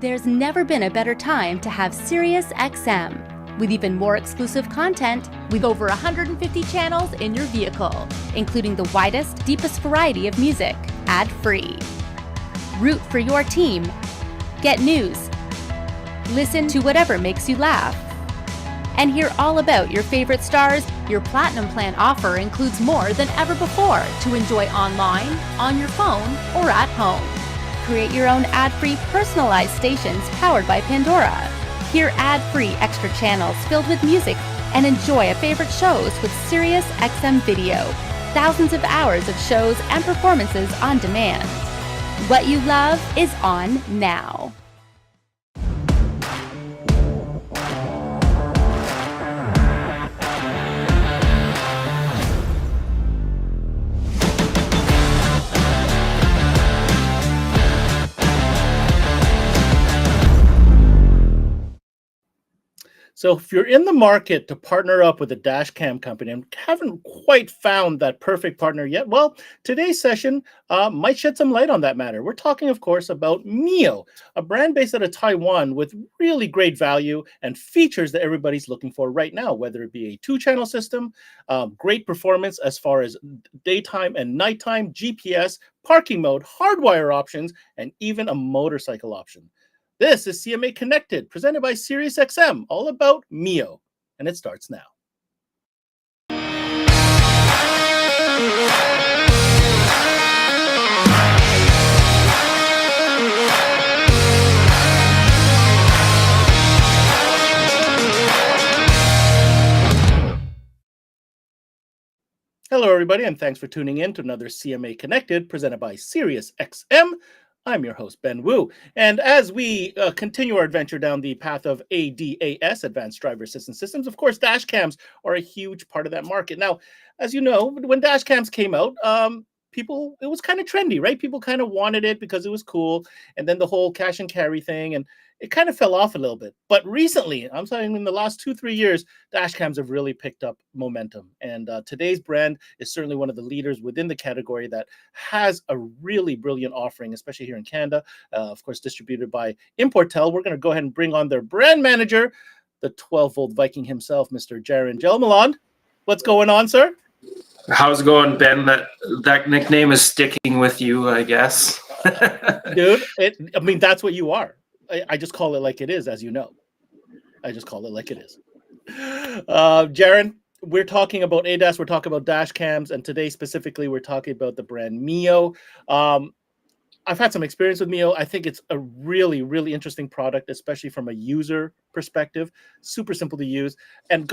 There's never been a better time to have SiriusXM. With even more exclusive content, with over 150 channels in your vehicle, including the widest, deepest variety of music, ad-free. Root for your team. Get news. Listen to whatever makes you laugh. And hear all about your favorite stars. Your Platinum Plan offer includes more than ever before to enjoy online, on your phone, or at home. Create your own ad-free personalized stations powered by Pandora. Hear ad-free extra channels filled with music and enjoy favorite shows with SiriusXM Video. Thousands of hours of shows and performances on demand. What you love is on now. So if you're in the market to partner up with a dashcam company and haven't quite found that perfect partner yet, well, today's session might shed some light on that matter. We're talking, of course, about Mio, a brand based out of Taiwan with really great value and features that everybody's looking for right now, whether it be a 2-channel system, great performance as far as daytime and nighttime, GPS, parking mode, hardwire options, and even a motorcycle option. This is CMA Connected, presented by SiriusXM, all about Mio, and it starts now. Hello, everybody, and thanks for tuning in to another CMA Connected, presented by SiriusXM. I'm your host, Ben Wu. And as we continue our adventure down the path of ADAS, Advanced Driver Assistance Systems, of course, dash cams are a huge part of that market. Now, as you know, when dash cams came out, it was kind of trendy, right? People kind of wanted it because it was cool. And then the whole cash and carry thing, and it kind of fell off a little bit. But recently, I'm saying in the last 2-3 years, dash cams have really picked up momentum. And today's brand is certainly one of the leaders within the category that has a really brilliant offering, especially here in Canada. Of course, distributed by Importel. We're going to go ahead and bring on their brand manager, the 12-volt Viking himself, Mr. Jaren Hjelmeland. What's going on, sir? How's it going, Ben? That nickname is sticking with you, I guess. Dude, that's what you are. I just call it like it is, as you know. I just call it like it is. Jaren, we're talking about ADAS, we're talking about dash cams, and today specifically we're talking about the brand Mio. I've had some experience with Mio. I think it's a really, really interesting product, especially from a user perspective. Super simple to use, and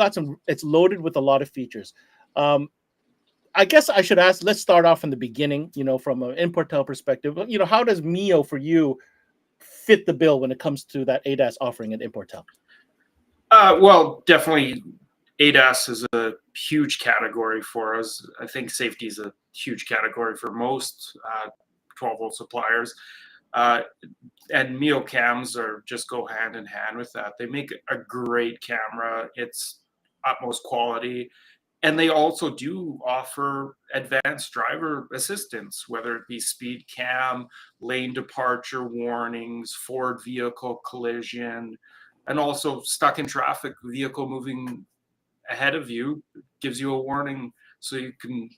it's loaded with a lot of features. I guess I should ask, let's start off from the beginning, from an Importel perspective. How does Mio for you fit the bill when it comes to that ADAS offering at Importel? Well, definitely ADAS is a huge category for us. I think safety is a huge category for most 12-volt suppliers. And Mio cams just go hand in hand with that. They make a great camera. It's utmost quality. And they also do offer advanced driver assistance, whether it be speed cam, lane departure warnings, forward vehicle collision, and also stuck in traffic, vehicle moving ahead of you gives you a warning so you can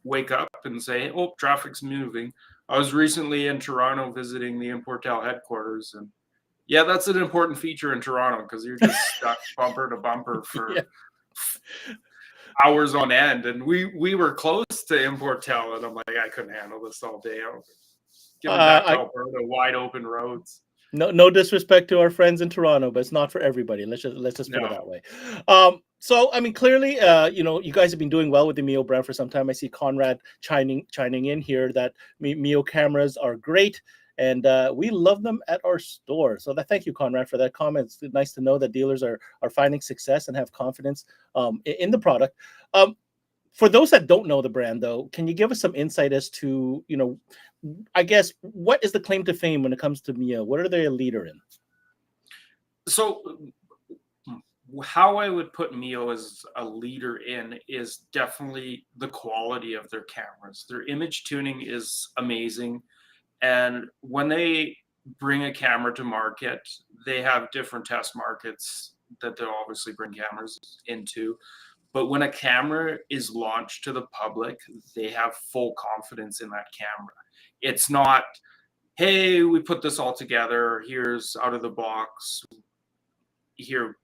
wake up and say, oh, traffic's moving. I was recently in Toronto visiting the Importel headquarters, and yeah, that's an important feature in Toronto because you're just stuck bumper to bumper for hours on end, and we were close to Importel, and I'm like, I couldn't handle this all day. Giving back to Alberta, wide open roads. No disrespect to our friends in Toronto, but it's not for everybody. Let's just put it that way. So I mean, clearly, you guys have been doing well with the Mio brand for some time. I see Conrad chiming in here that Mio cameras are great, and we love them at our store. So thank you, Conrad, for that comment. It's nice to know that dealers are finding success and have confidence in the product. For those that don't know the brand, though, can you give us some insight as to, I guess, what is the claim to fame when it comes to Mio? What are they a leader in? So how I would put Mio as a leader in is definitely the quality of their cameras. Their image tuning is amazing. And when they bring a camera to market, they have different test markets that they'll obviously bring cameras into. But when a camera is launched to the public, they have full confidence in that camera. It's not, hey, we put this all together, here's out of the box, here,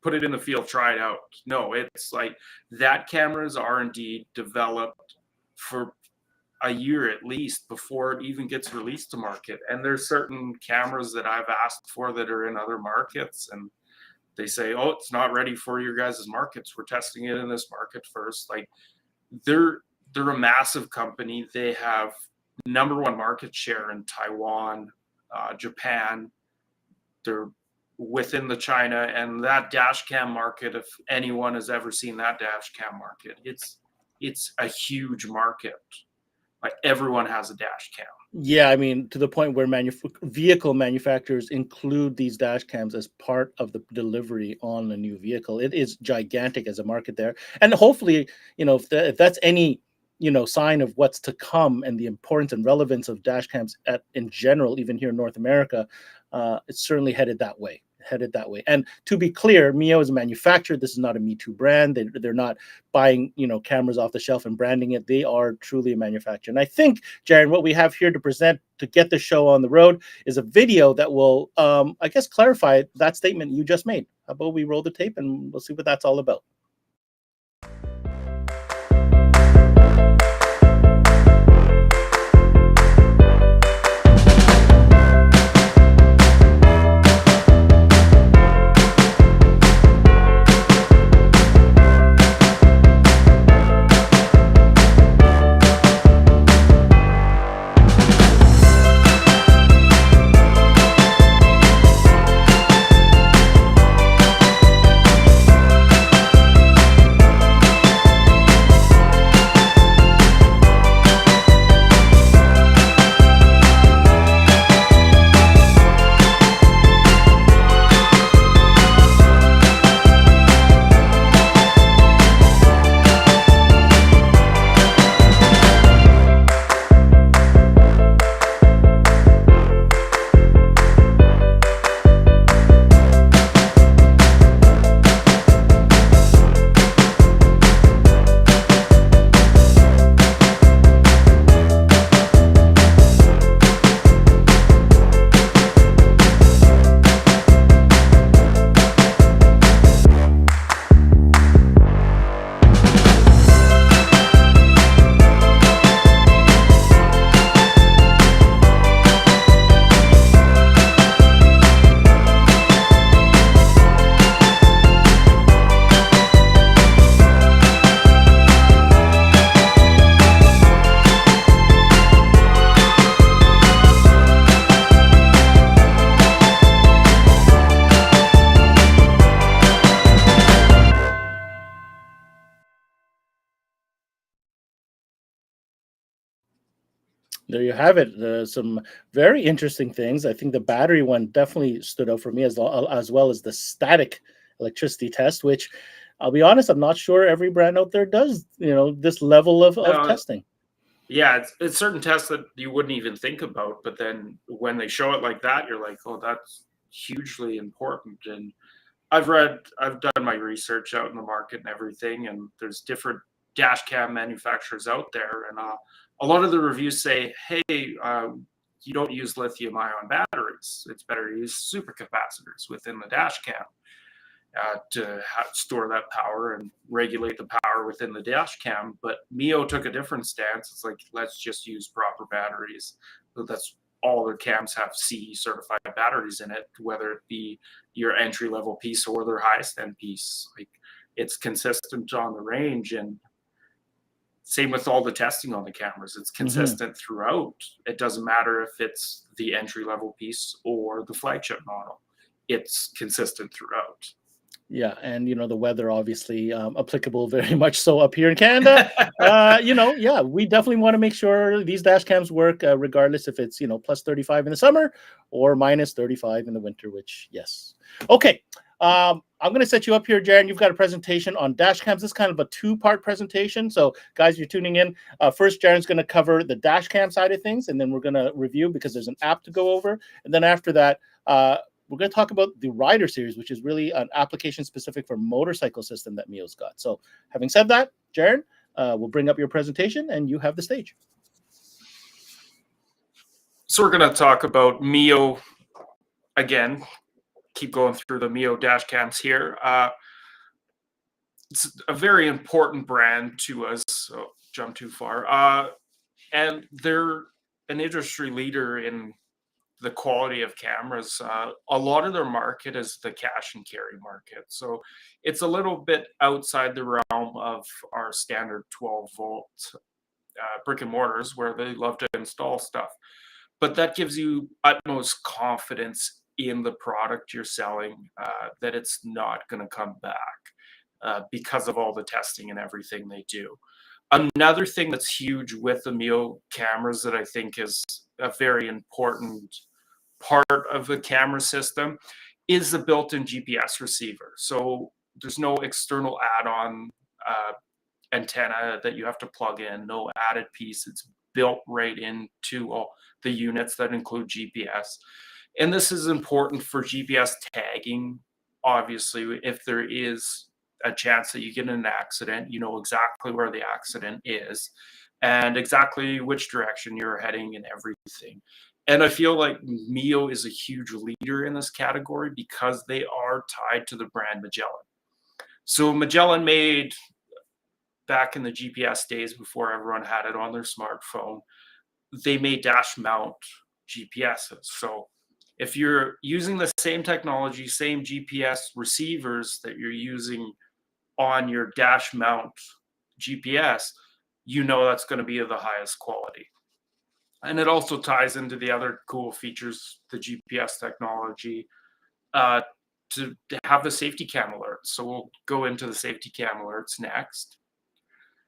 put it in the field, try it out. No, it's like that camera is R&D developed for a year at least before it even gets released to market. And there's certain cameras that I've asked for that are in other markets, and they say, oh, it's not ready for your guys' markets. We're testing it in this market first. Like they're a massive company. They have #1 market share in Taiwan, Japan. They're within the China, and that dash cam market, if anyone has ever seen that dash cam market, it's a huge market. Like everyone has a dash cam. Yeah, I mean, to the point where vehicle manufacturers include these dash cams as part of the delivery on a new vehicle. It is gigantic as a market there, and hopefully, if that's any sign of what's to come and the importance and relevance of dash cams in general, even here in North America, it's certainly headed that way. And to be clear, Mio is a manufacturer. This is not a Me Too brand. They're not buying cameras off the shelf and branding it. They are truly a manufacturer. And I think, Jaren, what we have here to present to get the show on the road is a video that will, I guess, clarify that statement you just made. How about we roll the tape and we'll see what that's all about. There you have it. Some very interesting things. I think the battery one definitely stood out for me as well as the static electricity test, which I'll be honest, I'm not sure every brand out there does, this level of testing. Yeah, it's certain tests that you wouldn't even think about, but then when they show it like that, you're like, oh, that's hugely important. And I've done my research out in the market and everything, and there's different dash cam manufacturers out there, and a lot of the reviews say, hey, you don't use lithium ion batteries. It's better to use supercapacitors within the dash cam to store that power and regulate the power within the dash cam. But Mio took a different stance. It's like, let's just use proper batteries. So that's all their cams have CE certified batteries in it, whether it be your entry level piece or their highest end piece. Like, it's consistent on the range, and same with all the testing on the cameras. It's consistent throughout. It doesn't matter if it's the entry level piece or the flagship model. It's consistent throughout. Yeah, and the weather obviously applicable very much so up here in Canada. Yeah, we definitely want to make sure these dash cams work regardless if it's plus 35 in the summer or minus 35 in the winter. Which yes, okay. I'm going to set you up here, Jaren. You've got a presentation on dash cams. This is kind of a two-part presentation. So, guys, you're tuning in. First, Jaren's going to cover the dash cam side of things, and then we're going to review because there's an app to go over. And then after that, we're going to talk about the Rider series, which is really an application specific for motorcycle system that Mio's got. So, having said that, Jaren, we'll bring up your presentation, and you have the stage. So we're going to talk about Mio again. Keep going through the Mio dash cams here. It's a very important brand to us. So jump too far. And they're an industry leader in the quality of cameras. A lot of their market is the cash and carry market. So it's a little bit outside the realm of our standard 12-volt brick and mortars where they love to install stuff. But that gives you utmost confidence in the product you're selling, that it's not going to come back because of all the testing and everything they do. Another thing that's huge with the Mio cameras that I think is a very important part of the camera system is the built-in GPS receiver. So there's no external add-on antenna that you have to plug in, no added piece. It's built right into all the units that include GPS. And this is important for GPS tagging. Obviously, if there is a chance that you get in an accident, you know exactly where the accident is and exactly which direction you're heading and everything. And I feel like Mio is a huge leader in this category because they are tied to the brand Magellan. So Magellan made, back in the GPS days before everyone had it on their smartphone, they made dash mount GPSs. So if you're using the same technology, same GPS receivers that you're using on your dash mount GPS, you know that's going to be of the highest quality. And it also ties into the other cool features, the GPS technology, to have the safety cam alerts. So we'll go into the safety cam alerts next.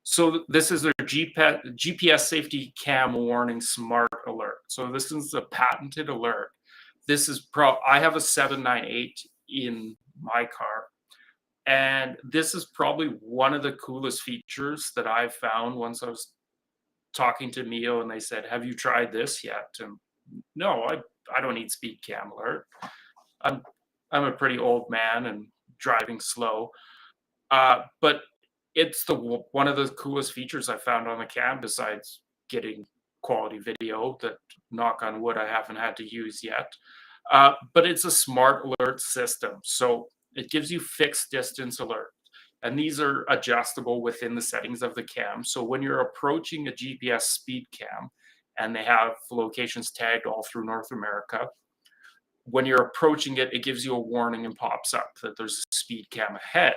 So this is their GPS safety cam warning smart alert. So this is a patented alert. This is I have a 798 in my car. And this is probably one of the coolest features that I've found once I was talking to Mio and they said, have you tried this yet? And no, I don't need speed cam alert. I'm a pretty old man and driving slow. But it's one of the coolest features I found on the cam besides getting quality video that, knock on wood, I haven't had to use yet. But it's a smart alert system. So it gives you fixed distance alert. And these are adjustable within the settings of the cam. So when you're approaching a GPS speed cam, and they have locations tagged all through North America, when you're approaching it, it gives you a warning and pops up that there's a speed cam ahead.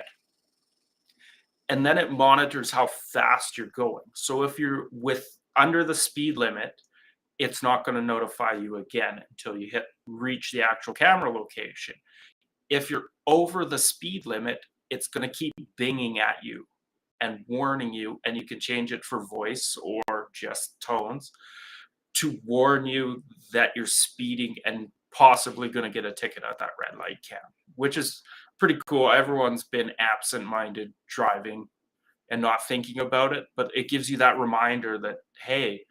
And then it monitors how fast you're going. So if you're under the speed limit, it's not going to notify you again until you reach the actual camera location. If you're over the speed limit, it's going to keep binging at you and warning you, and you can change it for voice or just tones to warn you that you're speeding and possibly going to get a ticket at that red light cam, which is pretty cool. Everyone's been absent-minded driving and not thinking about it, but it gives you that reminder that, hey,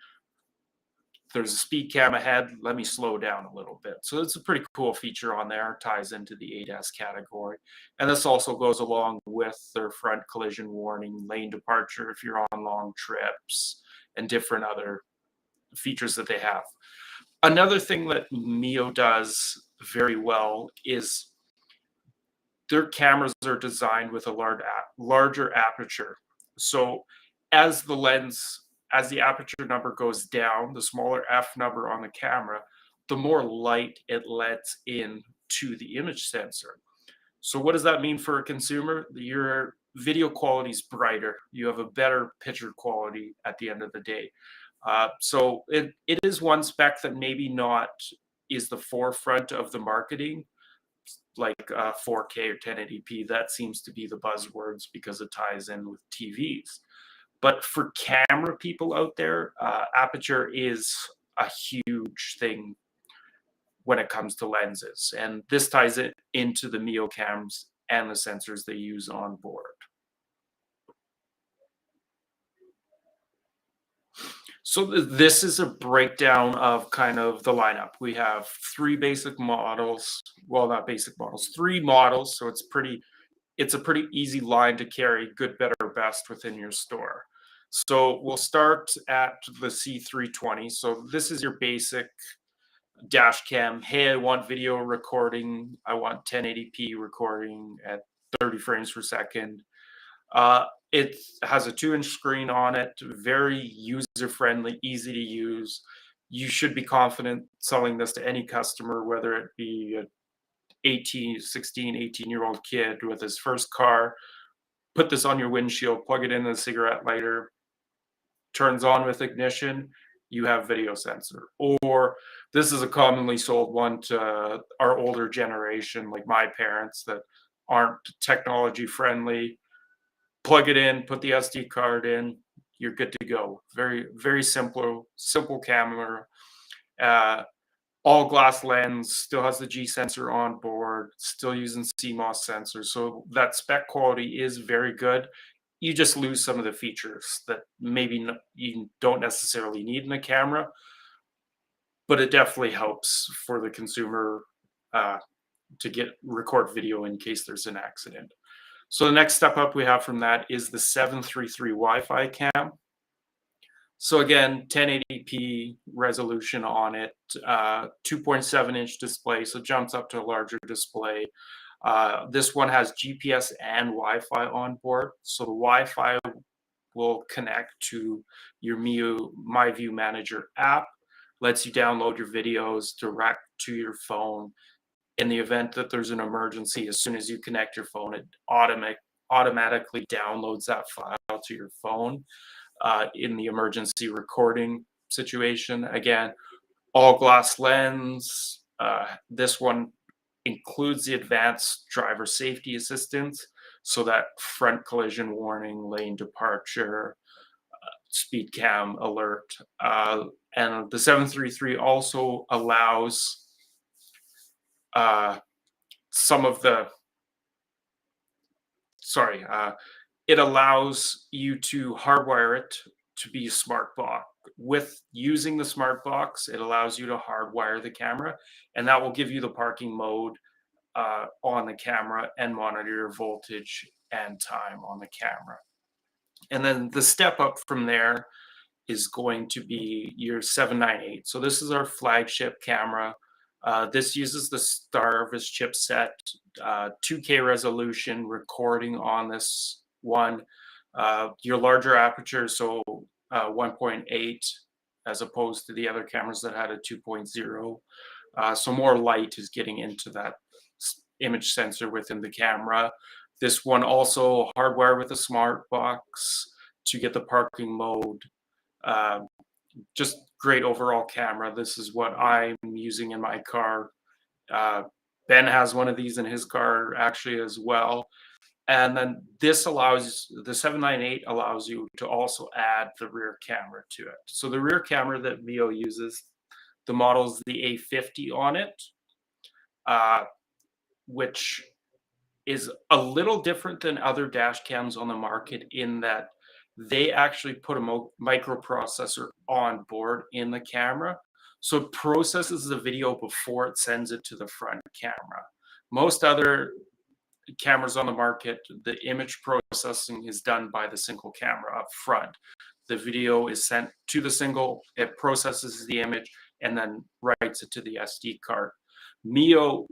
there's a speed cam ahead, let me slow down a little bit. So it's a pretty cool feature on there, ties into the ADAS category. And this also goes along with their front collision warning, lane departure if you're on long trips, and different other features that they have. Another thing that Mio does very well is their cameras are designed with a larger aperture. So as the aperture number goes down, the smaller f number on the camera, the more light it lets in to the image sensor. So what does that mean for a consumer? Your video quality is brighter. You have a better picture quality at the end of the day. So it is one spec that maybe not is the forefront of the marketing, like 4K or 1080p. That seems to be the buzzwords because it ties in with TVs. But for camera people out there, aperture is a huge thing when it comes to lenses. And this ties it into the Mio cams and the sensors they use on board. So this is a breakdown of kind of the lineup. We have three basic models. Well, not basic models, three models. So it's a pretty easy line to carry, good, better, best within your store. So we'll start at the C320. So this is your basic dash cam. Hey, I want video recording. I want 1080p recording at 30 frames per second. It has a 2-inch screen on it, very user-friendly, easy to use. You should be confident selling this to any customer, whether it be a 18-year-old kid with his first car. Put this on your windshield, plug it in a cigarette lighter, turns on with ignition, you have video sensor. Or this is a commonly sold one to our older generation, like my parents, that aren't technology friendly. Plug it in, put the SD card in, you're good to go. Very, very simple camera. All glass lens, still has the G sensor on board, still using CMOS sensors. So that spec quality is very good. You just lose some of the features that maybe you don't necessarily need in a camera, but it definitely helps for the consumer to record video in case there's an accident. So the next step up we have from that is the 733 Wi-Fi cam. So again, 1080p resolution on it, 2.7-inch display, so jumps up to a larger display. This one has GPS and Wi-Fi on board. So the Wi-Fi will connect to your MyView Manager app, lets you download your videos direct to your phone. In the event that there's an emergency, as soon as you connect your phone, it automatically downloads that file to your phone in the emergency recording situation. Again, all glass lens. This one includes the advanced driver safety assistance, so that front collision warning, lane departure, speed cam alert. And the 733 also allows it allows you to hardwire it to be a smart box. With using the smart box, it allows you to hardwire the camera, and that will give you the parking mode on the camera and monitor your voltage and time on the camera. And then the step up from there is going to be your 798. So this is our flagship camera. This uses the Starvis chipset, 2K resolution recording on this one. Your larger aperture, so 1.8 as opposed to the other cameras that had a 2.0. So more light is getting into that image sensor within the camera. This one also hardwired with a smart box to get the parking mode. Just great overall camera. This is what I'm using in my car. Ben has one of these in his car actually as well. And then this allows, the 798 allows you to also add the rear camera to it. So the rear camera that Mio uses, the model is the A50 on it, which is a little different than other dash cams on the market in that they actually put a microprocessor on board in the camera. So it processes the video before it sends it to the front camera. Most other cameras on the market, the image processing is done by the single camera up front. The video is sent to the single, it processes the image, and then writes it to the SD card. Mio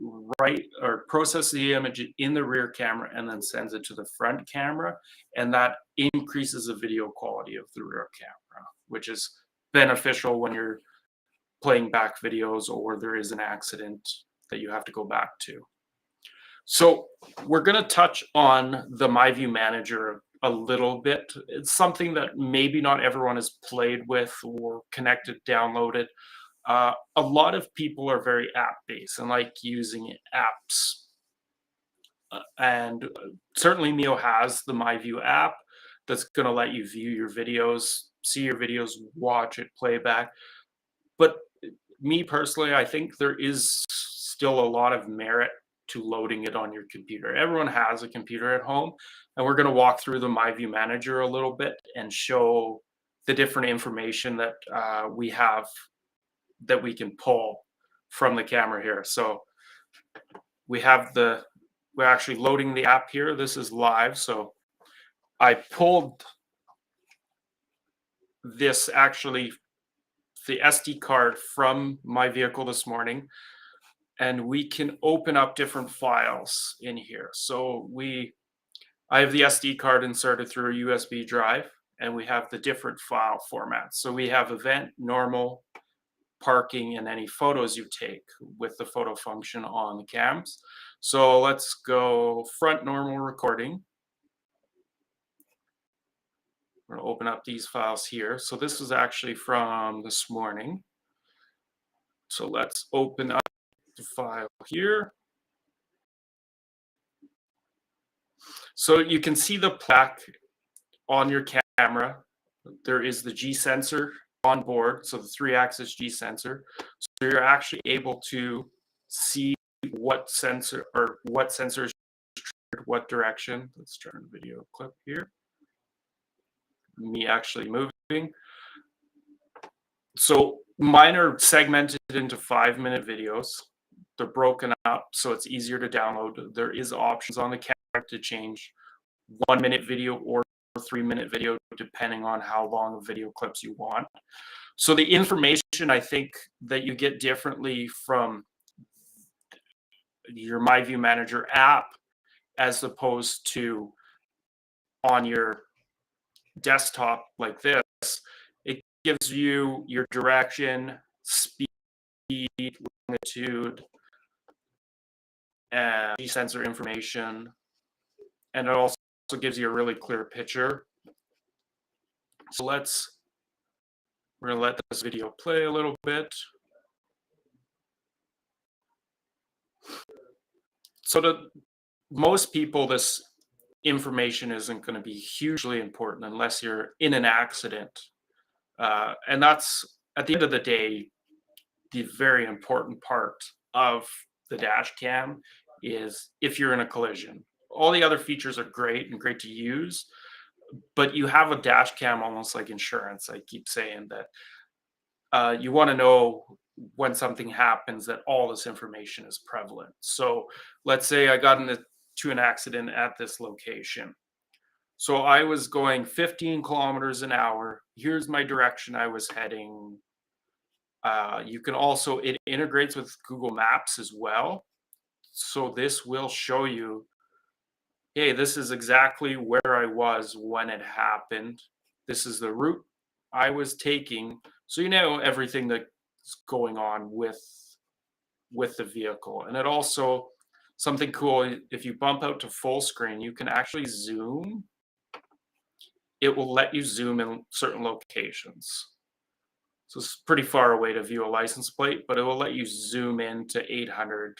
processes the image in the rear camera and then sends it to the front camera, and that increases the video quality of the rear camera, which is beneficial when you're playing back videos or there is an accident that you have to go back to. So we're going to touch on the MyView Manager a little bit. It's something that maybe not everyone has played with or connected, downloaded. A lot of people are very app-based and like using apps. And certainly Mio has the MyView app that's going to let you view your videos, see your videos, watch it, playback. But me personally, I think there is still a lot of merit to loading it on your computer. Everyone has a computer at home, and we're going to walk through the MyView Manager a little bit and show the different information that we have that we can pull from the camera here. So we're actually loading the app here. This is live. So I pulled this, actually the SD card from my vehicle this morning, and we can open up different files in here. So I have the SD card inserted through a USB drive, and we have the different file formats. So we have event, normal, parking, and any photos you take with the photo function on the cams. So let's go front normal recording. We're going to open up these files here. So this is actually from this morning. So let's open up the file here. So you can see the plaque on your camera. There is the G sensor on board, so the 3-axis G sensor. So you're actually able to see what sensor is what direction. Let's turn the video clip here. Me actually moving. So mine are segmented into 5-minute videos. They're broken up so it's easier to download. There is options on the camera to change 1-minute video or 3-minute video, depending on how long of video clips you want. So the information, I think, that you get differently from your MyView Manager app as opposed to on your desktop like this, it gives you your direction, speed, longitude, and sensor information, and it also gives you a really clear picture. So we're gonna let this video play a little bit. So to most people, this information isn't going to be hugely important unless you're in an accident. And that's, at the end of the day, the very important part of the dash cam is if you're in a collision. All the other features are great and great to use, but you have a dash cam almost like insurance. I keep saying that you want to know when something happens that all this information is prevalent. So let's say I got into an accident at this location. So I was going 15 kilometers an hour. Here's my direction I was heading. You can also, it integrates with Google Maps as well. So this will show you, hey, this is exactly where I was when it happened. This is the route I was taking. So you know everything that's going on with the vehicle. And it also, something cool, if you bump out to full screen, you can actually zoom. It will let you zoom in certain locations. So it's pretty far away to view a license plate, but it will let you zoom in to 800%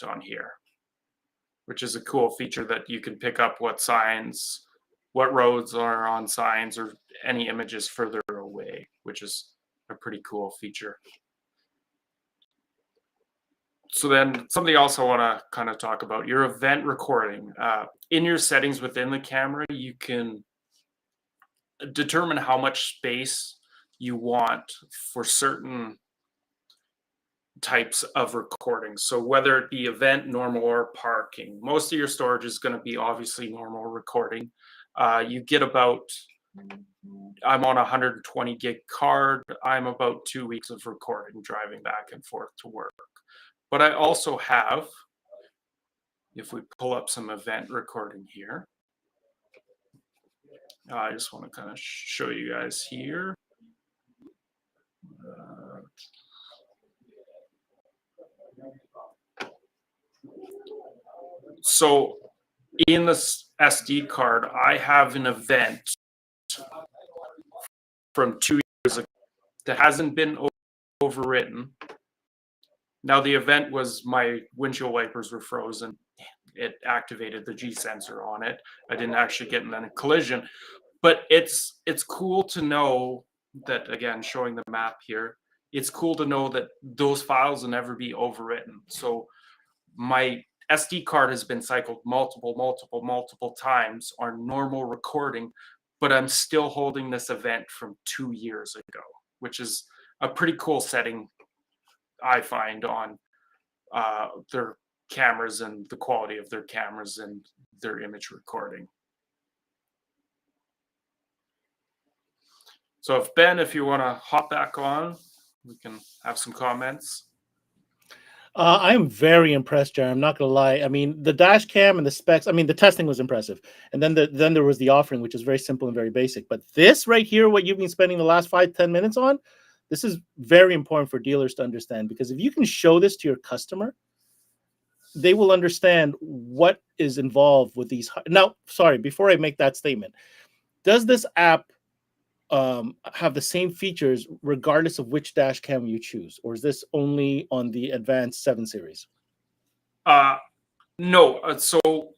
on here, which is a cool feature that you can pick up what signs, what roads are on signs, or any images further away, which is a pretty cool feature. So then something else I want to kind of talk about, your event recording. In your settings within the camera, you can determine how much space you want for certain types of recording. So whether it be event, normal, or parking, most of your storage is going to be obviously normal recording. You get about, I'm on a 120 gig card. I'm about 2 weeks of recording, driving back and forth to work. But I also have, if we pull up some event recording here, I just want to kind of show you guys here. So in this SD card, I have an event from 2 years ago that hasn't been overwritten. Now the event was my windshield wipers were frozen. It activated the G sensor on it. I didn't actually get in a collision, but it's cool to know that, again, showing the map here, it's cool to know that those files will never be overwritten. So my SD card has been cycled multiple times on normal recording, but I'm still holding this event from 2 years ago, which is a pretty cool setting, I find, on their cameras and the quality of their cameras and their image recording. So if Ben, if you want to hop back on, we can have some comments. I am very impressed, Jaren. I'm not gonna lie. I mean, the dash cam and the specs. I mean, the testing was impressive, and then there was the offering, which is very simple and very basic. But this right here, what you've been spending the last 5-10 minutes on, this is very important for dealers to understand, because if you can show this to your customer, they will understand what is involved with these. Now, sorry, before I make that statement, does this app have the same features regardless of which dash cam you choose, or is this only on the advanced 7 series? No,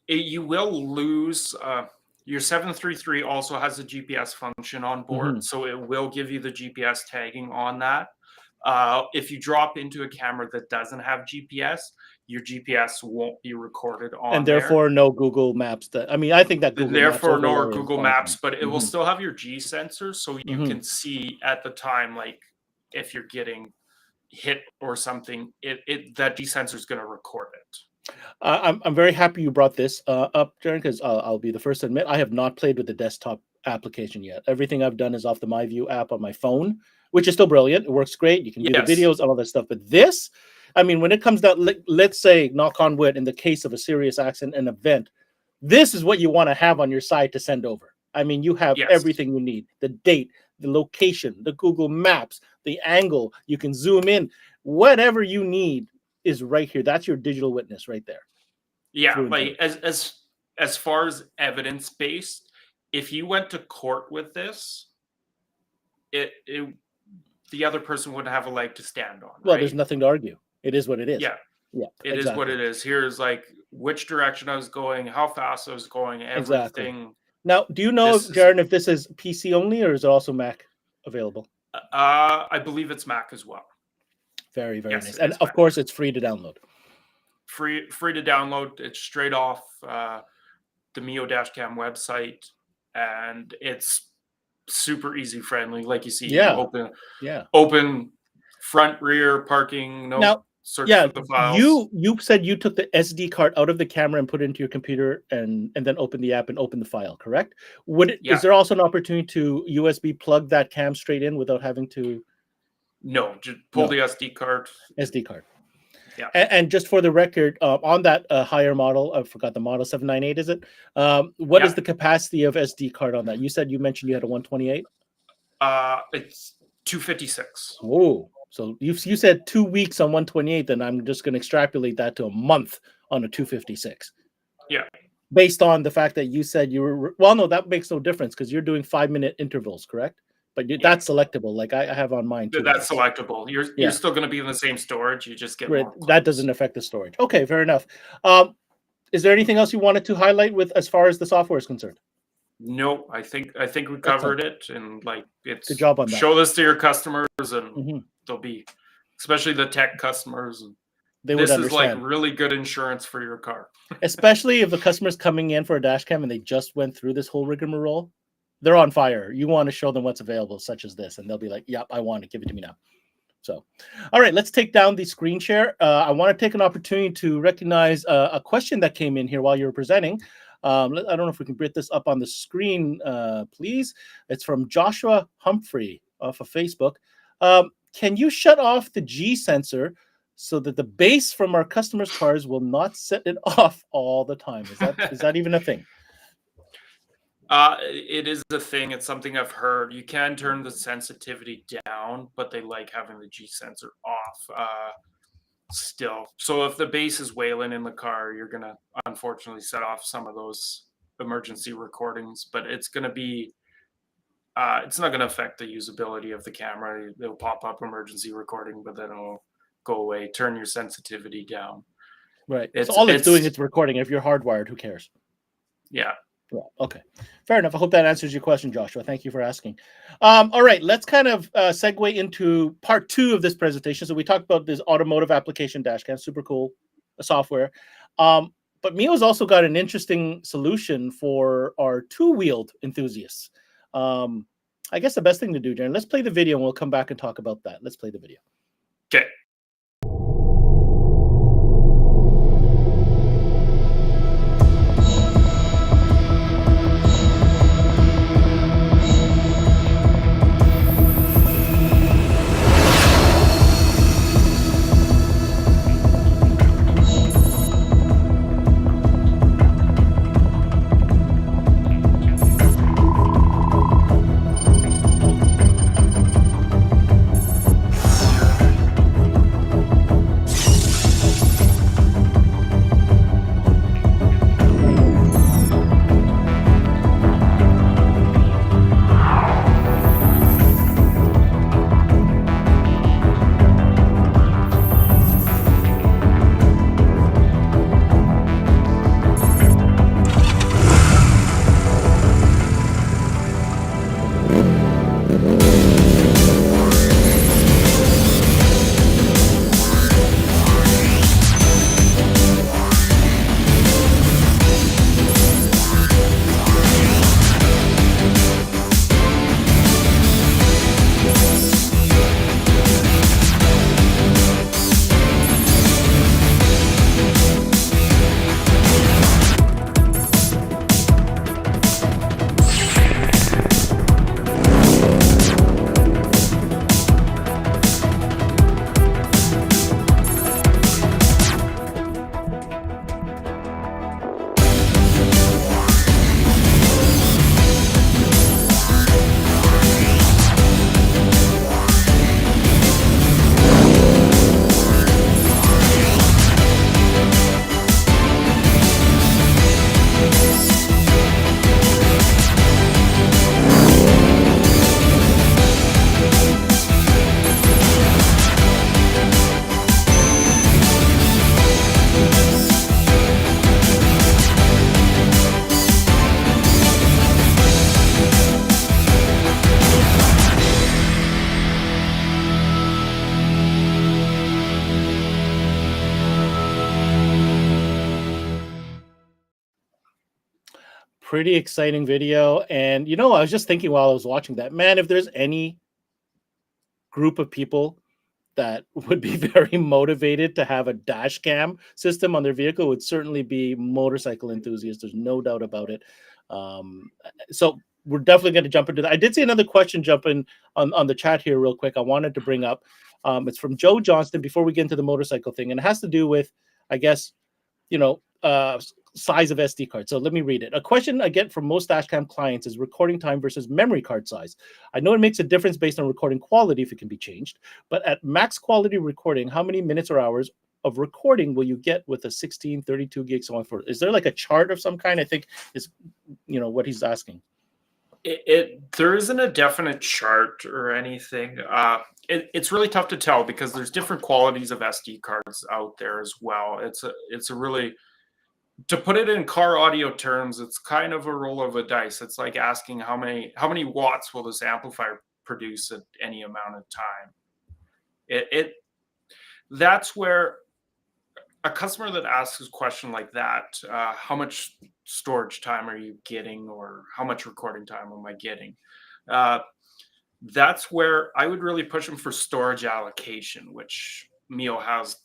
you will lose. Your 733 also has a GPS function on board, so it will give you the GPS tagging on that. If you drop into a camera that doesn't have GPS, your GPS won't be recorded on, and therefore there. no Google Maps. I mean, I think that Google therefore Maps no Google Maps, but it will Mhm. still have your G sensor, so you can see at the time, like if you're getting hit or something, that G sensor is going to record it. I'm very happy you brought this up, Jaren, because I'll be the first to admit I have not played with the desktop application yet. Everything I've done is off the MyView app on my phone, which is still brilliant. It works great. You can view the videos and all that stuff. But this, I mean, when it comes down, let's say, knock on wood, in the case of a serious accident, an event, this is what you want to have on your side to send over. I mean, you have everything you need: the date, the location, the Google Maps, the angle. You can zoom in. Whatever you need is right here. That's your digital witness right there. Yeah, like as far as evidence based, if you went to court with this, the other person wouldn't have a leg to stand on. Well, there's nothing to argue. It is what it is. Yeah, it is what it is. Here's like which direction I was going, how fast I was going, everything. Exactly. Now, do you know, Jaren, if this is PC only or is it also Mac available? I believe it's Mac as well. Very, very nice. And of course, it's free to download. Free to download. It's straight off the Mio Dashcam website, and it's super easy friendly. Like you see, open front, rear, parking. Now, search for the files. You said you took the SD card out of the camera and put it into your computer and then open the app and open the file, correct? Is there also an opportunity to USB plug that cam straight in without having to? No, just pull the SD card. SD card. Yeah. And just for the record, on that higher model, I forgot the model 798, is it? What is the capacity of SD card on that? You mentioned you had a 128? It's 256. Oh, so you said 2 weeks on 128, then I'm just going to extrapolate that to a month on a 256. Yeah. Based on the fact that you said you were, well, no, that makes no difference because you're doing 5-minute intervals, correct? But that's selectable, like I have on mine too. That's selectable. You're still going to be in the same storage. You just get more that doesn't affect the storage. Okay, fair enough. Is there anything else you wanted to highlight with as far as the software is concerned? No, I think we covered it, and like it's good job on that. Show this to your customers, and they'll be, especially the tech customers. This is like really good insurance for your car. Especially if the customer's coming in for a dash cam and they just went through this whole rigmarole. They're on fire. You want to show them what's available, such as this, and they'll be like, "Yep, I want it. Give it to me now." So, all right, let's take down the screen share. I want to take an opportunity to recognize a question that came in here while you were presenting. I don't know if we can bring this up on the screen, please. It's from Joshua Humphrey off of Facebook. Can you shut off the G sensor so that the bass from our customers' cars will not set it off all the time? Is that even a thing? It is a thing. It's something I've heard. You can turn the sensitivity down, but they like having the G sensor off still. So if the bass is wailing in the car, you're going to unfortunately set off some of those emergency recordings, but it's going to be, it's not going to affect the usability of the camera. It'll pop up emergency recording, but then it'll go away. Turn your sensitivity down. Right. So all it's doing is recording. If you're hardwired, who cares? Yeah. Well, okay, fair enough. I hope that answers your question, Joshua. Thank you for asking. All right, let's kind of segue into part 2 of this presentation. So we talked about this automotive application dash cam, super cool software. But Mio's also got an interesting solution for our two-wheeled enthusiasts. I guess the best thing to do, Jaren, let's play the video and we'll come back and talk about that. Let's play the video. Okay. Pretty exciting video. And, you know, I was just thinking while I was watching that, man, if there's any group of people that would be very motivated to have a dash cam system on their vehicle, would certainly be motorcycle enthusiasts. There's no doubt about it. So we're definitely going to jump into that. I did see another question jump in on the chat here real quick. I wanted to bring up. It's from Joe Johnston before we get into the motorcycle thing. And it has to do with, I guess, you know, size of SD card. So let me read it. A question I get from most dashcam clients is recording time versus memory card size. I know it makes a difference based on recording quality if it can be changed, but at max quality recording, how many minutes or hours of recording will you get with a 16, 32 gig, so on forth? Is there like a chart of some kind? I think is, you know, what he's asking. There isn't a definite chart or anything. It's really tough to tell because there's different qualities of SD cards out there as well. It's a really, to put it in car audio terms, it's kind of a roll of a dice. It's like asking how many watts will this amplifier produce at any amount of time. That's where a customer that asks a question like that, how much storage time are you getting, or how much recording time am I getting? That's where I would really push them for storage allocation, which Mio has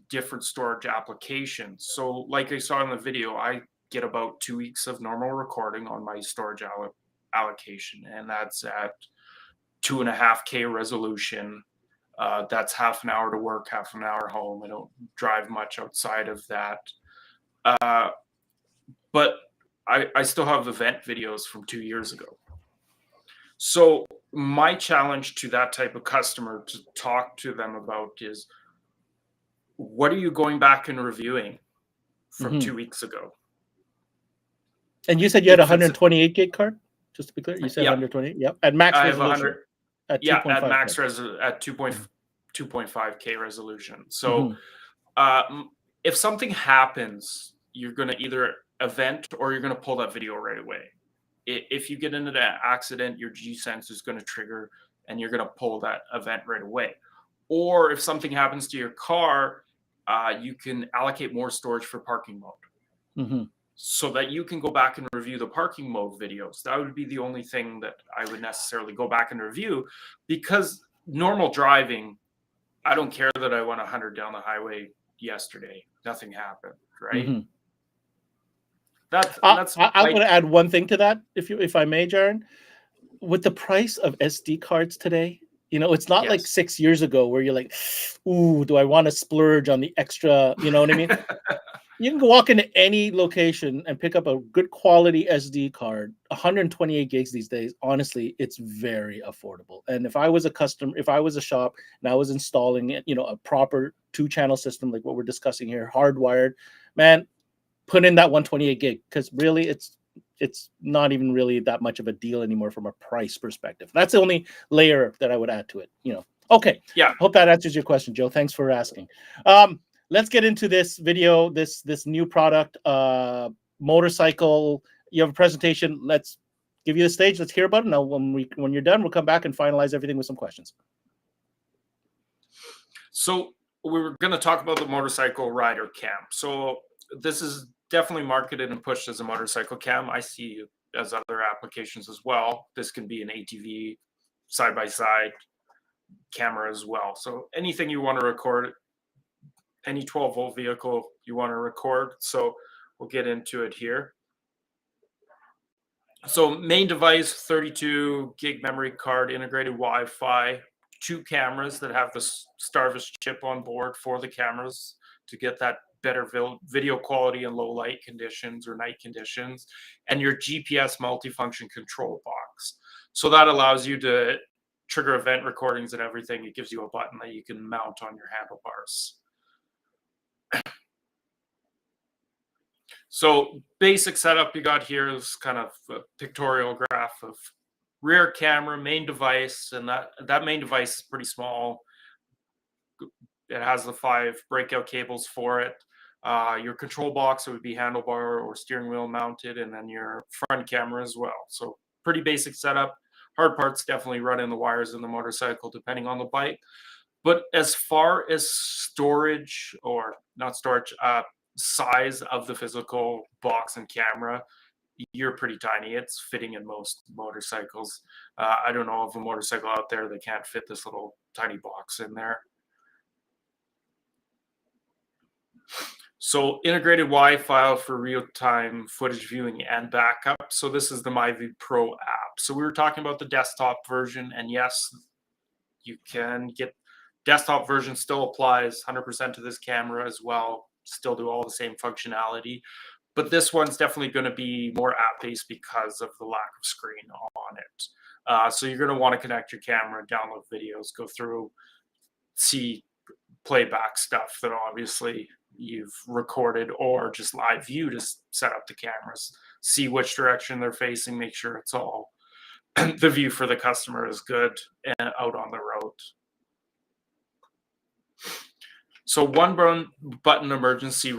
different storage applications. So like I saw in the video, I get about 2 weeks of normal recording on my storage allocation, and that's at 2.5K resolution. That's half an hour to work, half an hour home. I don't drive much outside of that. But I still have event videos from 2 years ago. So my challenge to that type of customer to talk to them about is, what are you going back and reviewing from 2 weeks ago? And you said you had a 128 gig card, just to be clear. You said 128. Yep. At max resolution. I have 100. At at max at 2.5K resolution. So if something happens, you're going to either event or you're going to pull that video right away. If you get into that accident, your G-Sense is going to trigger and you're going to pull that event right away. Or if something happens to your car, you can allocate more storage for parking mode. Mm-hmm. So that you can go back and review the parking mode videos. That would be the only thing that I would necessarily go back and review, because normal driving, I don't care that I went 100 down the highway yesterday. Nothing happened, right? Mm-hmm. That's I'm going to add one thing to that, if I may, Jaren. With the price of SD cards today, it's not like yes. 6 years ago where you're like, ooh, do I want to splurge on the extra? You know what I mean? You can walk into any location and pick up a good quality SD card. 128 gigs these days, honestly, it's very affordable. And if I was a shop and I was installing it, a proper 2-channel system like what we're discussing here, hardwired, man, put in that 128 gig, because really it's not even really that much of a deal anymore from a price perspective. That's the only layer that I would add to it. Okay. Yeah. Hope that answers your question, Joe. Thanks for asking. Let's get into this video, this new product, motorcycle. You have a presentation. Let's give you the stage. Let's hear about it. Now, when you're done, we'll come back and finalize everything with some questions. So we were going to talk about the motorcycle rider cam. So this is definitely marketed and pushed as a motorcycle cam. I see it as other applications as well. This can be an ATV, side-by-side camera as well. So anything you want to record, any 12-volt vehicle you want to record. So we'll get into it here. So main device, 32 gig memory card, integrated Wi-Fi, 2 cameras that have the Starvis chip on board for the cameras to get that better video quality in low light conditions or night conditions, and your GPS multifunction control box. So that allows you to trigger event recordings and everything. It gives you a button that you can mount on your handlebars. So basic setup you got here is kind of a pictorial graph of rear camera, main device, and that main device is pretty small. It has the 5 breakout cables for it. Your control box, it would be handlebar or steering wheel mounted, and then your front camera as well. So pretty basic setup. Hard parts definitely run in the wires in the motorcycle depending on the bike. But as far as storage, or not storage, size of the physical box and camera, you're pretty tiny. It's fitting in most motorcycles. I don't know of a motorcycle out there that can't fit this little tiny box in there. So integrated Wi-Fi for real-time footage viewing and backup. So this is the MyView Pro app. So we were talking about the desktop version, and yes, you can get desktop version, still applies 100% to this camera as well. Still do all the same functionality, but this one's definitely going to be more app-based because of the lack of screen on it. So you're going to want to connect your camera, download videos, go through, see playback stuff that obviously you've recorded, or just live view to set up the cameras, see which direction they're facing, make sure it's all the view for the customer is good and out on the road. So one button emergency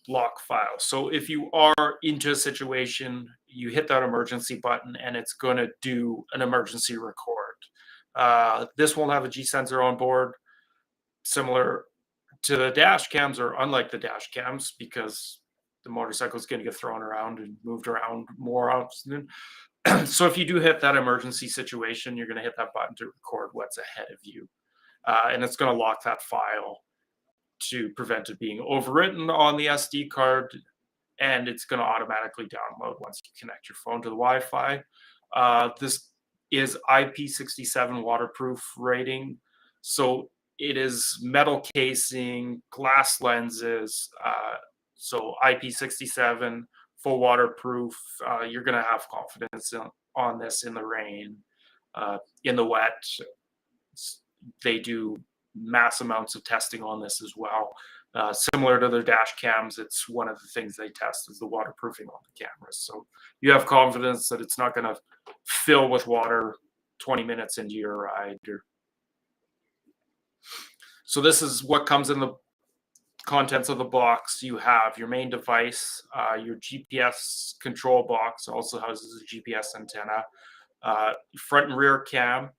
lock file. So if you are into a situation, you hit that emergency button and it's going to do an emergency record. This won't have a G sensor on board, similar to the dash cams, or unlike the dash cams, because the motorcycle is going to get thrown around and moved around more often. So if you do hit that emergency situation, you're going to hit that button to record what's ahead of you. And it's going to lock that file to prevent it being overwritten on the SD card, and it's going to automatically download once you connect your phone to the Wi-Fi. This is IP67 waterproof rating, so it is metal casing, glass lenses, so IP67, full waterproof. You're going to have confidence on this in the rain, in the wet. They do mass amounts of testing on this as well. Similar to their dash cams, it's one of the things they test is the waterproofing on the cameras. So you have confidence that it's not going to fill with water 20 minutes into your ride. So this is what comes in the contents of the box. You have your main device, your GPS control box also houses a GPS antenna, front and rear cam,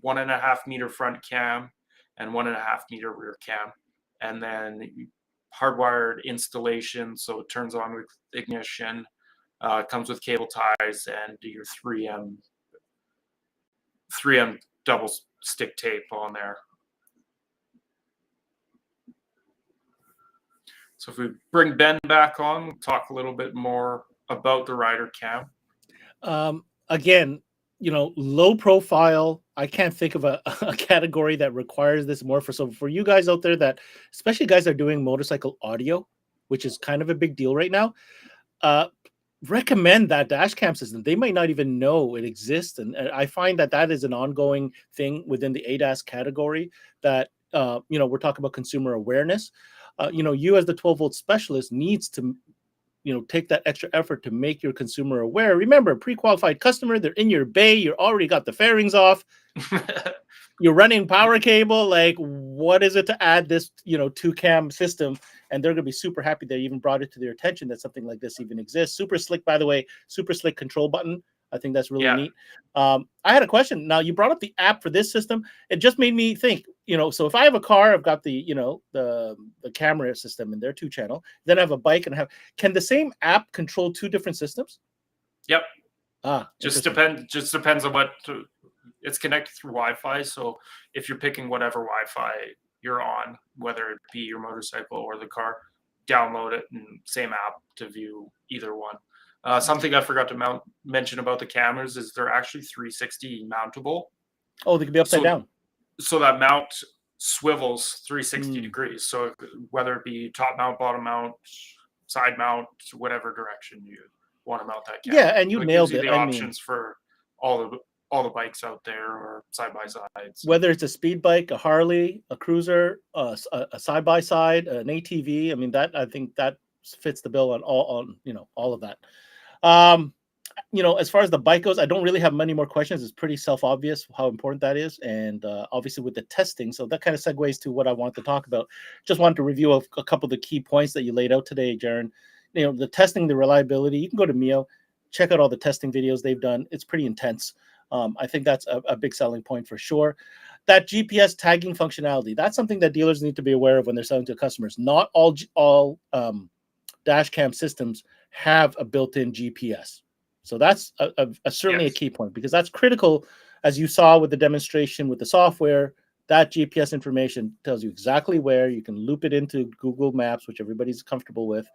1.5 meter front cam, and 1.5 meter rear cam. and then hardwired installation, so it turns on with ignition. It comes with cable ties and your 3M double stick tape on there. So if we bring Ben back on, we'll talk a little bit more about the rider cam. Again, low profile. I can't think of a category that requires this more. So for you guys out there that, especially guys that are doing motorcycle audio, which is kind of a big deal right now, recommend that dash cam system. They might not even know it exists. And I find that is an ongoing thing within the ADAS category that, we're talking about consumer awareness. You as the 12-volt specialist needs to, take that extra effort to make your consumer aware. Remember, pre-qualified customer, they're in your bay, you already got the fairings off. You're running power cable. Like, what is it to add this, 2-cam system? And they're going to be super happy they even brought it to their attention that something like this even exists. Super slick, by the way, super slick control button. I think that's really neat. I had a question. Now, you brought up the app for this system. It just made me think, so if I have a car, I've got the, the camera system and they're 2-channel. Then I have a bike and can the same app control 2 different systems? Yep. Just depends on what it's connected through Wi-Fi. So if you're picking whatever Wi-Fi you're on, whether it be your motorcycle or the car, download it and same app to view either one. Something I forgot to mention about the cameras is they're actually 360 mountable. Oh, they can be upside down. So that mount swivels 360 degrees. So whether it be top mount, bottom mount, side mount, whatever direction you want to mount that camera. Yeah, and you nailed it. The options for all the bikes out there or side by sides. Whether it's a speed bike, a Harley, a cruiser, a side by side, an ATV. I mean, I think that fits the bill on all of that. As far as the bike goes, I don't really have many more questions. It's pretty self-obvious how important that is. And obviously with the testing, so that kind of segues to what I want to talk about. Just wanted to review a couple of the key points that you laid out today, Jaren. The testing, the reliability. You can go to Mio, check out all the testing videos they've done. It's pretty intense. I think that's a big selling point for sure. That GPS tagging functionality, that's something that dealers need to be aware of when they're selling to customers. Not all dash cam systems have a built-in GPS. So that's certainly a key point, because that's critical. As you saw with the demonstration with the software, that GPS information tells you exactly where. You can loop it into Google Maps, which everybody's comfortable with.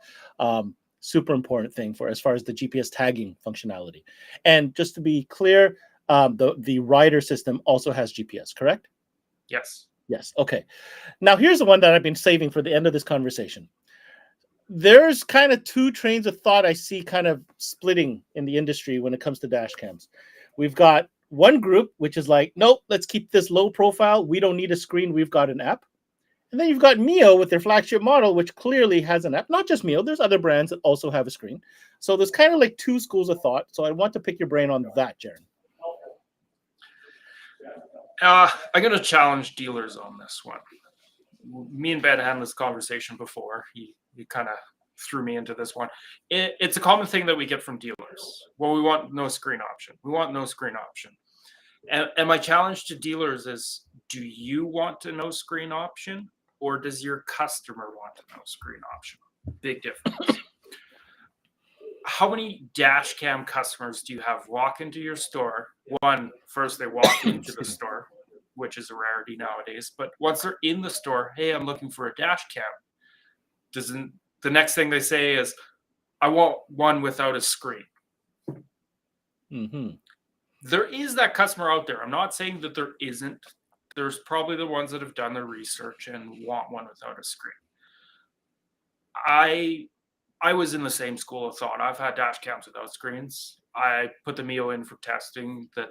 Super important thing as far as the GPS tagging functionality. And just to be clear, the rider system also has GPS, correct? Yes. Yes. Okay. Now here's the one that I've been saving for the end of this conversation. There's kind of 2 trains of thought I see kind of splitting in the industry when it comes to dash cams. We've got one group, which is like, nope, let's keep this low profile. We don't need a screen. We've got an app. And then you've got Mio with their flagship model, which clearly has an app. Not just Mio. There's other brands that also have a screen. So there's kind of like 2 schools of thought. So I want to pick your brain on that, Jaren. I'm going to challenge dealers on this one. Me and Ben had this conversation before. He kind of threw me into this one. It's a common thing that we get from dealers. Well, we want no screen option. We want no screen option. And my challenge to dealers is, do you want a no screen option, or does your customer want a no screen option? Big difference. How many dash cam customers do you have walk into your store? First they walk into the store, which is a rarity nowadays. But once they're in the store, hey, I'm looking for a dash cam. The next thing they say is, I want one without a screen. Mm-hmm. There is that customer out there. I'm not saying that there isn't. There's probably the ones that have done their research and want one without a screen. I was in the same school of thought. I've had dash cams without screens. I put the Mio in for testing that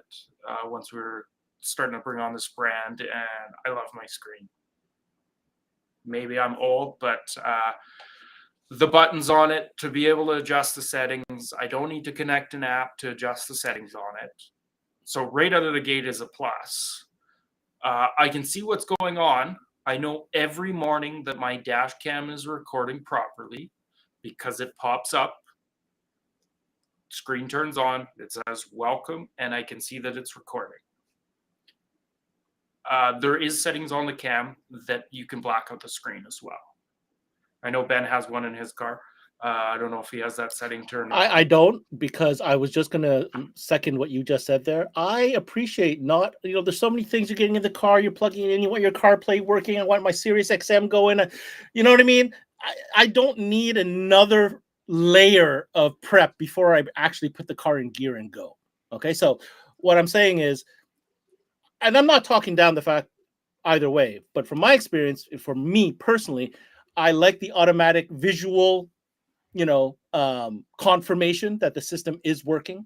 once we were starting to bring on this brand, and I love my screen. Maybe I'm old, but the buttons on it to be able to adjust the settings. I don't need to connect an app to adjust the settings on it. So right out of the gate is a plus. I can see what's going on. I know every morning that my dash cam is recording properly because it pops up, screen turns on, it says welcome, and I can see that it's recording. There is settings on the cam that you can black out the screen as well. I know Ben has one in his car. I don't know if he has that setting turned on. I don't, because I was just going to second what you just said there. I appreciate not, there's so many things you're getting in the car, you're plugging it in, you want your CarPlay working, I want my Sirius XM going. You know what I mean? I don't need another layer of prep before I actually put the car in gear and go. Okay, so what I'm saying is, and I'm not talking down the fact either way, but from my experience, for me personally, I like the automatic visual, confirmation that the system is working.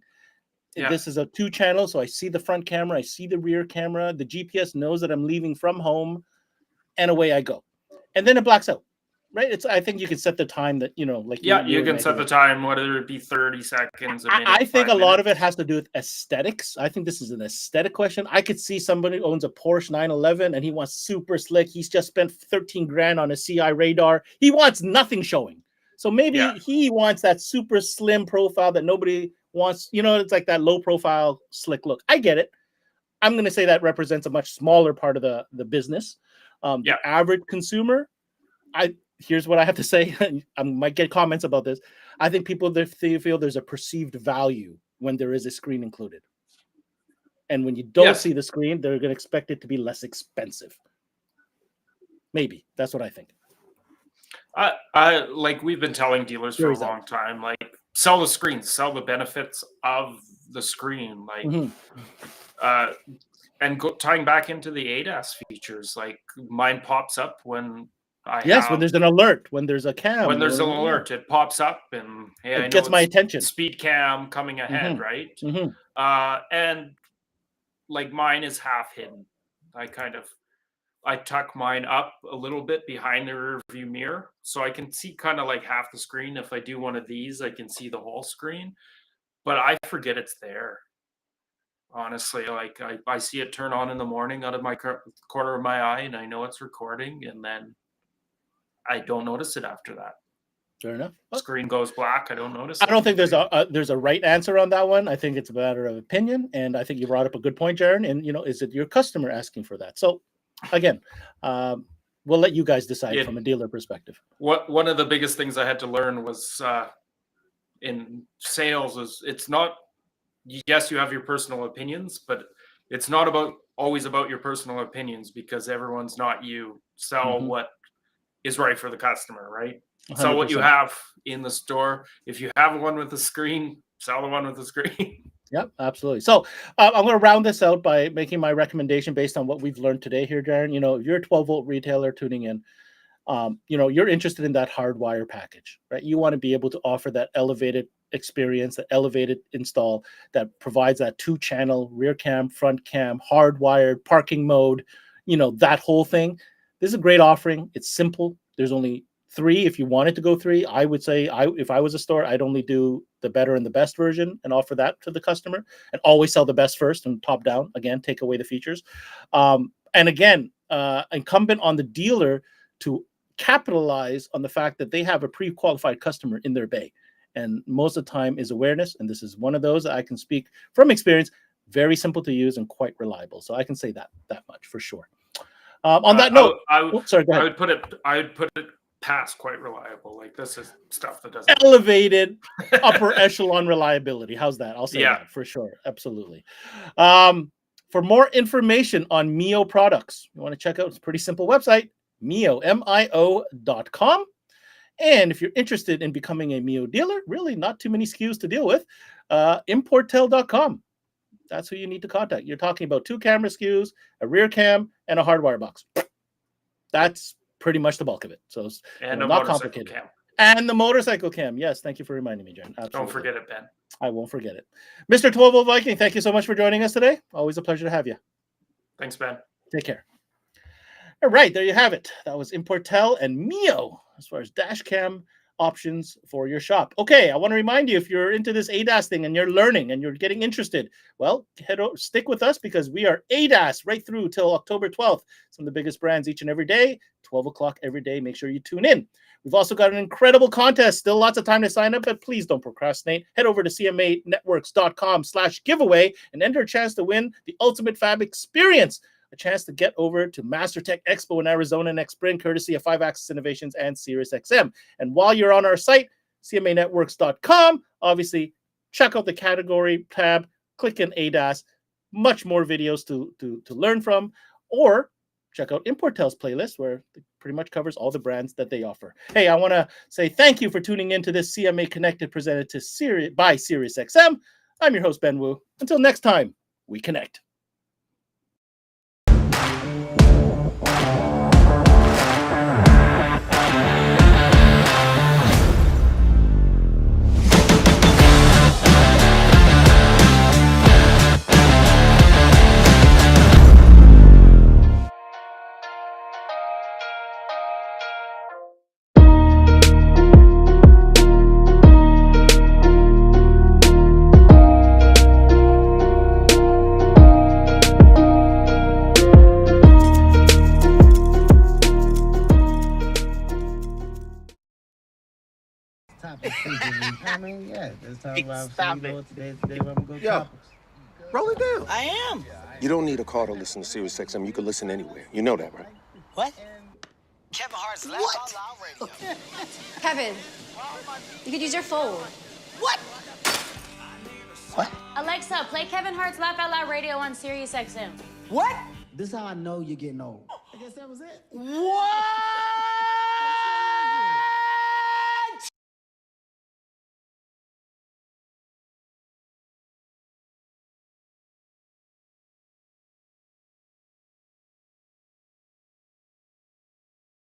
Yeah. This is a 2-channel, so I see the front camera, I see the rear camera, the GPS knows that I'm leaving from home, and away I go. And then it blacks out. Right? I think you can set the time that, like. Yeah, you can set the time, whether it be 30 seconds, a minute, I think a lot minutes. of it has to do with aesthetics. I think this is an aesthetic question. I could see somebody who owns a Porsche 911 and he wants super slick. He's just spent 13 grand on a CI radar. He wants nothing showing. So maybe he wants that super slim profile that nobody wants. It's like that low profile, slick look. I get it. I'm going to say that represents a much smaller part of the business. The average consumer, here's what I have to say. I might get comments about this. I think people feel there's a perceived value when there is a screen included. And when you don't see the screen, they're going to expect it to be less expensive. Maybe. That's what I think. I like we've been telling dealers for a long time, like, sell the screen, sell the benefits of the screen. Like, and tying back into the ADAS features, like mine pops up when when there's an alert, when there's a cam. When there's an alert, it pops up and it gets my attention. Speed cam coming ahead, right? And like mine is half hidden. I tuck mine up a little bit behind the rear view mirror, so I can see kind of like half the screen. If I do one of these, I can see the whole screen, but I forget it's there. Honestly, like I see it turn on in the morning out of my corner of my eye, and I know it's recording, and then I don't notice it after that. Fair enough. Screen goes black. I don't notice. I don't think there's a right answer on that one. I think it's a matter of opinion, and I think you brought up a good point, Jaren. And is it your customer asking for that? So, again, we'll let you guys decide from a dealer perspective. One of the biggest things I had to learn was in sales is it's not. Yes, you have your personal opinions, but it's not always about your personal opinions, because everyone's not you. Sell what is right for the customer, right? 100%. Sell what you have in the store. If you have one with a screen, sell the one with the screen. Yep, absolutely. So I'm going to round this out by making my recommendation based on what we've learned today here, Jaren. If you're a 12-volt retailer tuning in, you're interested in that hardwire package, right? You want to be able to offer that elevated experience, that elevated install that provides that 2-channel rear cam, front cam, hardwired parking mode, that whole thing. This is a great offering. It's simple. There's only 3. If you wanted to go 3, I would say if I was a store, I'd only do the better and the best version and offer that to the customer, and always sell the best first and top down. Again, take away the features. And again, incumbent on the dealer to capitalize on the fact that they have a pre-qualified customer in their bay. And most of the time is awareness. And this is one of those I can speak from experience, very simple to use and quite reliable. So I can say that much for sure. On that note, sorry, go ahead. I would put it past quite reliable. Like, this is stuff that doesn't elevated upper echelon reliability. How's that? I'll say that for sure. Absolutely. For more information on Mio products, you want to check out, it's a pretty simple website, mio.com. And if you're interested in becoming a Mio dealer, really not too many SKUs to deal with, importel.com. That's who you need to contact. You're talking about 2 camera SKUs, a rear cam, and a hardwire box. That's pretty much the bulk of it. So it's not complicated. Cam. And the motorcycle cam. Yes, thank you for reminding me, Jen. Absolutely. Don't forget it, Ben. I won't forget it. Mr. 12-Volt Viking, thank you so much for joining us today. Always a pleasure to have you. Thanks, Ben. Take care. All right, there you have it. That was Importel and Mio as far as dash cam options for your shop. Okay, I want to remind you, if you're into this ADAS thing and you're learning and you're getting interested, well, stick with us, because we are ADAS right through till October 12th. Some of the biggest brands each and every day, 12 o'clock every day. Make sure you tune in. We've also got an incredible contest. Still lots of time to sign up, but please don't procrastinate. Head over to cmanetworks.com/giveaway and enter a chance to win the Ultimate Fab Experience. a chance to get over to MasterTech Expo in Arizona next spring, courtesy of 5-Axis Innovations and SiriusXM. And while you're on our site, cmanetworks.com, obviously, check out the category tab, click in ADAS, much more videos to learn from, or check out Importel's playlist, where it pretty much covers all the brands that they offer. Hey, I want to say thank you for tuning in to this CMA Connected presented to by SiriusXM. I'm your host, Ben Wu. Until next time, we connect. I mean, yeah, let's talk about Stop today where I'm gonna go Yo, topics. roll it down. I am. You don't need a car to listen to SiriusXM. You can listen anywhere. You know that, right? What? Kevin Hart's Laugh Out Loud Radio. Kevin, you could use your phone. What? What? Alexa, play Kevin Hart's Laugh Out Loud Radio on SiriusXM. What? This is how I know you're getting old. I guess that was it. What?